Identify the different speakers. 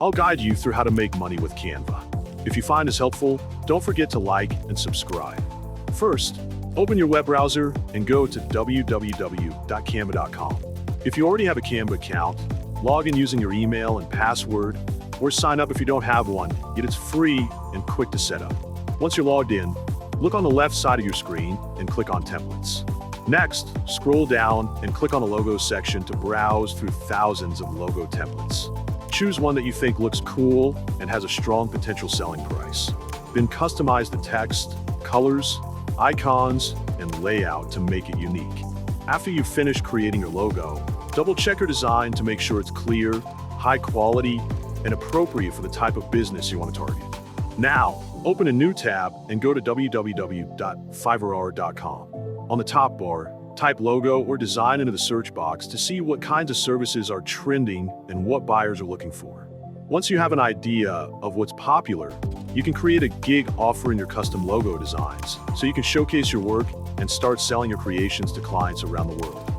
Speaker 1: I'll guide you through how to make money with Canva. If you find this helpful, don't forget to like and subscribe. First, open your web browser and go to www.canva.com. If you already have a Canva account, log in using your email and password, or sign up if you don't have one, yet it's free and quick to set up. Once you're logged in, look on the left side of your screen and click on Templates. Next, scroll down and click on the Logo section to browse through thousands of logo templates. Choose one that you think looks cool and has a strong potential selling price. Then customize the text, colors, icons, and layout to make it unique. After you've finished creating your logo, double-check your design to make sure it's clear, high quality, and appropriate for the type of business you want to target. Now, open a new tab and go to www.𝗕𝘂𝗀𝘀𝗀𝘀.com. On the top bar, type logo or design into the search box to see what kinds of services are trending and what buyers are looking for. Once you have an idea of what's popular, you can create a gig offering your custom logo designs so you can showcase your work and start selling your creations to clients around the world.